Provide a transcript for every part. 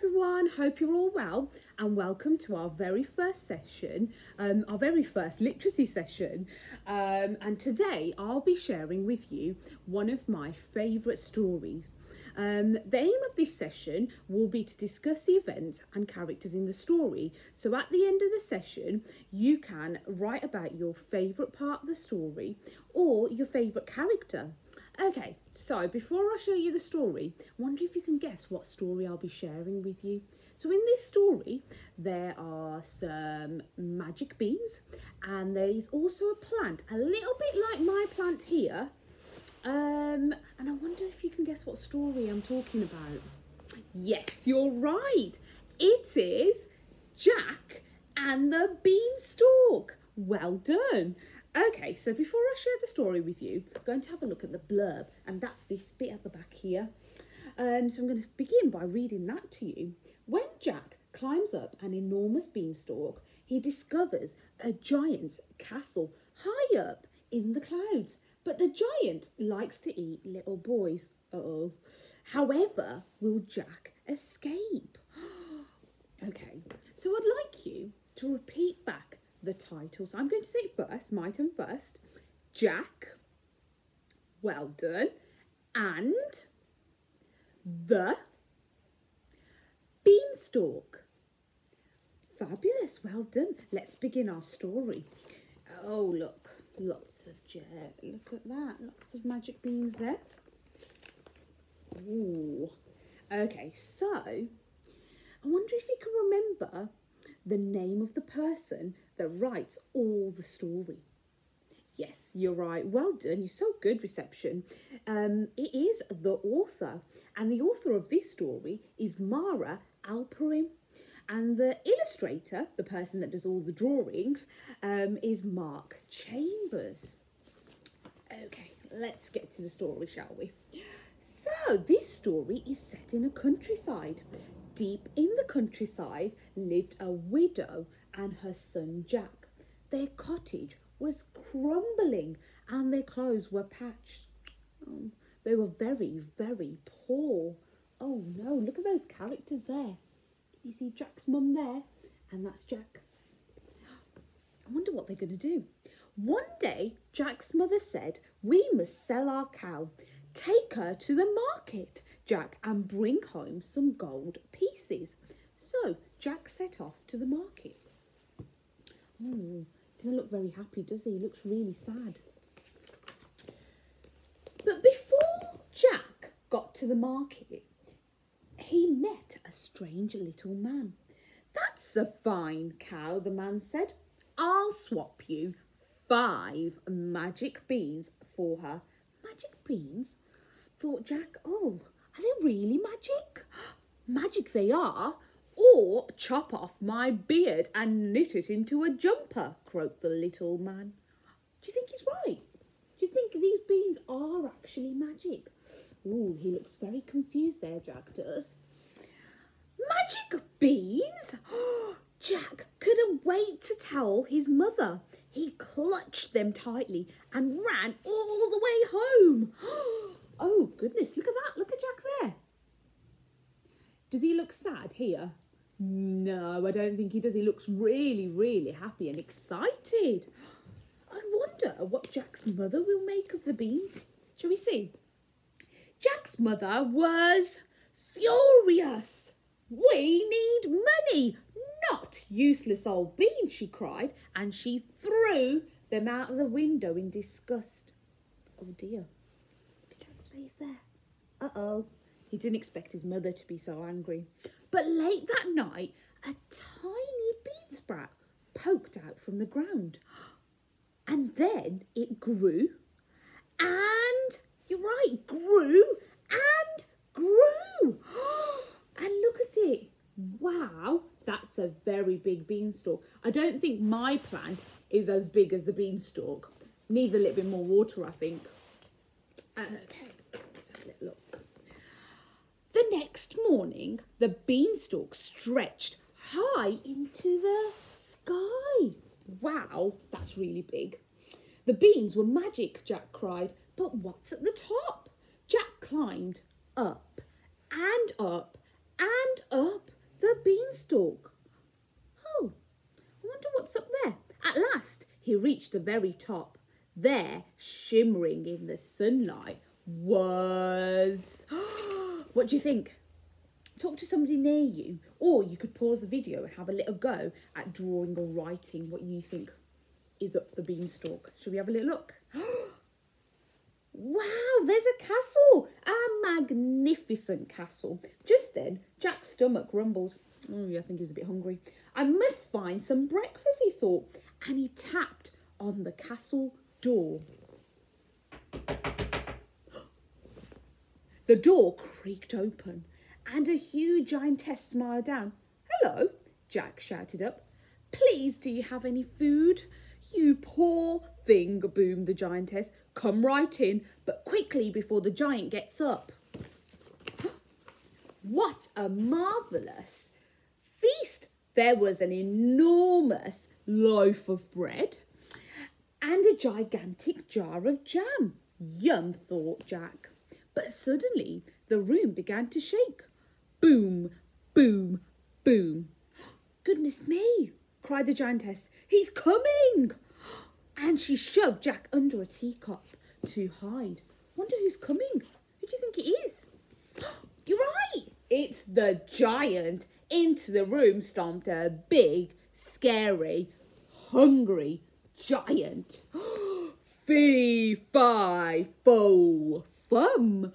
everyone, hope you're all well and welcome to our very first session, our very first literacy session, and today I'll be sharing with you one of my favourite stories. The aim of this session will be to discuss the events and characters in the story, so at the end of the session you can write about your favourite part of the story or your favourite character. Okay, so before I show you the story, I wonder if you can guess what story I'll be sharing with you. So in this story, there are some magic beans and there's also a plant, a little bit like my plant here. And I wonder if you can guess what story I'm talking about. Yes, you're right. It is Jack and the Beanstalk. Well done. Okay, so before I share the story with you, I'm going to have a look at the blurb, and that's this bit at the back here. So I'm going to begin by reading that to you. When Jack climbs up an enormous beanstalk, he discovers a giant's castle high up in the clouds. But the giant likes to eat little boys. Uh-oh. However, will Jack escape? Okay, so I'd like you to repeat back the title. So I'm going to say it first, my turn first. Jack, well done, and the Beanstalk. Fabulous, well done. Let's begin our story. Oh, look, lots of look at that, lots of magic beans there. Ooh. Okay, so I wonder if you can remember the name of the person that writes all the story. Yes, you're right. Well done. You're so good, reception. It is the author, and the author of this story is Mara Alperin, and the illustrator, the person that does all the drawings, is Mark Chambers. Okay, let's get to the story, shall we? So this story is set in a countryside. Deep in the countryside lived a widow and her son Jack. Their cottage was crumbling and their clothes were patched. Oh, they were very, very poor. Oh no, look at those characters there. You see Jack's mum there, and that's Jack. I wonder what they're going to do. One day, Jack's mother said, "We must sell our cow. Take her to the market, Jack, and bring home some gold pieces." So Jack set off to the market. Oh, doesn't look very happy, does he? He looks really sad. But before Jack got to the market, he met a strange little man. "That's a fine cow," the man said. "I'll swap you 5 magic beans for her." Magic beans? Thought Jack. Oh, are they really magic? Magic they are. "Or chop off my beard and knit it into a jumper," croaked the little man. Do you think he's right? Do you think these beans are actually magic? Ooh, he looks very confused there, Jack does. Magic beans? Jack couldn't wait to tell his mother. He clutched them tightly and ran all the way home. Oh, goodness, look at that. Look at Jack there. Does he look sad here? No, I don't think he does. He looks really, really happy and excited. I wonder what Jack's mother will make of the beans. Shall we see? Jack's mother was furious. "We need money, not useless old beans," she cried, and she threw them out of the window in disgust. Oh dear, look at Jack's face there. Uh-oh, he didn't expect his mother to be so angry. But late that night, a tiny bean sprout poked out from the ground. And then it grew, and, you're right, grew and grew. And look at it. Wow, that's a very big beanstalk. I don't think my plant is as big as the beanstalk. Needs a little bit more water, I think. Okay, let's have a little look. The next morning, the beanstalk stretched high into the sky. Wow, that's really big. The beans were magic, Jack cried. But what's at the top? Jack climbed up and up and up beanstalk. Oh, I wonder what's up there. At last, he reached the very top. There, shimmering in the sunlight, was... What do you think? Talk to somebody near you, or you could pause the video and have a little go at drawing or writing what you think is up the beanstalk. Shall we have a little look? Wow, there's a castle, a magnificent castle. Just then, Jack's stomach rumbled. Oh, yeah, I think he was a bit hungry. I must find some breakfast, he thought, and he tapped on the castle door. The door creaked open, and a huge giantess smiled down. Hello, Jack shouted up. Please, do you have any food? You poor thing, boomed the giantess. Come right in, but quickly before the giant gets up. What a marvellous feast! There was an enormous loaf of bread and a gigantic jar of jam. Yum, thought Jack. But suddenly the room began to shake. Boom, boom, boom. Goodness me, cried the giantess. He's coming! And she shoved Jack under a teacup to hide. Wonder who's coming? Who do you think it is? You're right! It's the giant. Into the room stomped a big, scary, hungry giant. Fee, fi, fo, fum.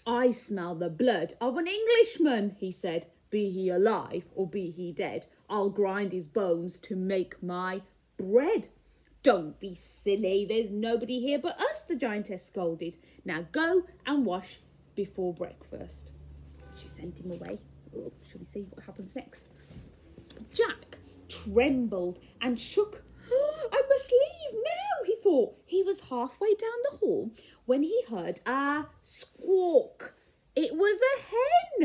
I smell the blood of an Englishman, he said. Be he alive or be he dead, I'll grind his bones to make my bread. Don't be silly, there's nobody here but us, the giantess scolded. Now go and wash before breakfast. She sent him away. Oh, shall we see what happens next? Jack trembled and shook. I must leave now, he thought. He was halfway down the hall when he heard a squawk. It was a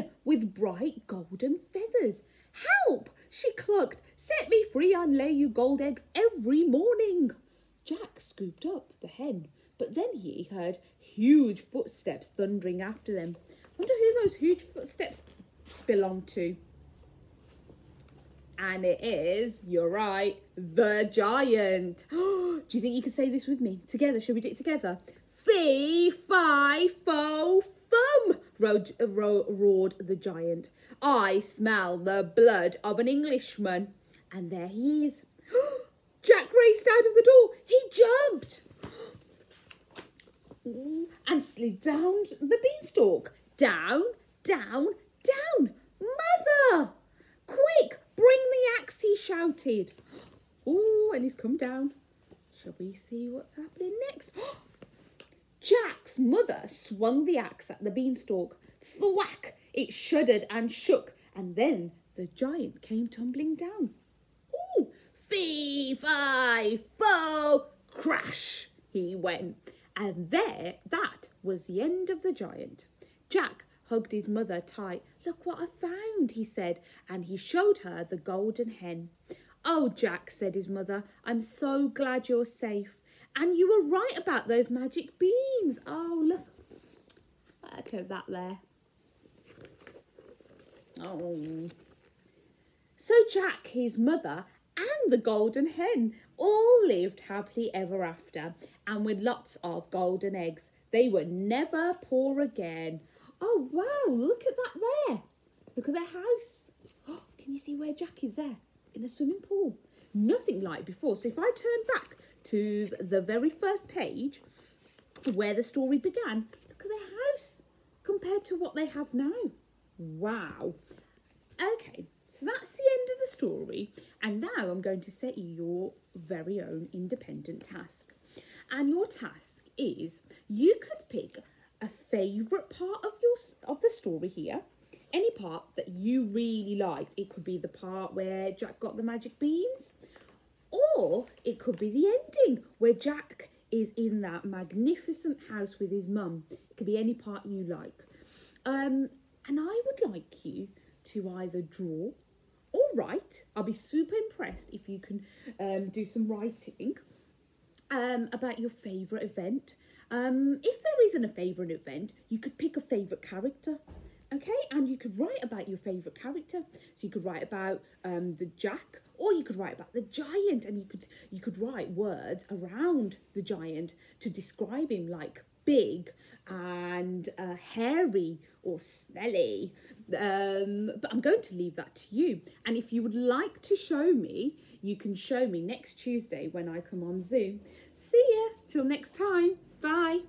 hen with bright golden feathers. Help, she clucked. Set me free and lay you gold eggs every morning. Jack scooped up the hen, but then he heard huge footsteps thundering after them. Wonder who those huge footsteps belong to. And it is, you're right, the giant. Do you think you could say this with me? Together, shall we do it together? Fee, fi, fo, fum, roared the giant. I smell the blood of an Englishman. And there he is. Jack raced out of the door. He jumped and slid down the beanstalk. Down, down, down. Mother! Quick, bring the axe, he shouted. Oh, and he's come down. Shall we see what's happening next? Jack's mother swung the axe at the beanstalk. Thwack! It shuddered and shook, and then the giant came tumbling down. Oh, fee, fi, fo, crash, he went. And there, that was the end of the giant. Jack hugged his mother tight. Look what I found, he said, and he showed her the golden hen. Oh, Jack, said his mother, I'm so glad you're safe. And you were right about those magic beans. Oh, look at that there. Oh. So Jack, his mother, and the golden hen all lived happily ever after, and with lots of golden eggs. They were never poor again. Oh, wow, look at that there. Look at their house. Oh, can you see where Jack is there? In a swimming pool. Nothing like before. So if I turn back to the very first page where the story began, look at their house compared to what they have now. Wow. Okay, so that's the end of the story. And now I'm going to set you your very own independent task. And your task is you could pick a favourite part of the story here. Any part that you really liked. It could be the part where Jack got the magic beans, or it could be the ending where Jack is in that magnificent house with his mum. It could be any part you like. And I would like you to either draw or write. I'll be super impressed if you can do some writing about your favourite event. If there isn't a favourite event, you could pick a favourite character. Okay, and you could write about your favourite character. So you could write about the Jack, or you could write about the giant, and you could write words around the giant to describe him, like big and hairy or smelly. But I'm going to leave that to you. And if you would like to show me, you can show me next Tuesday when I come on Zoom. See ya. Till next time. Bye.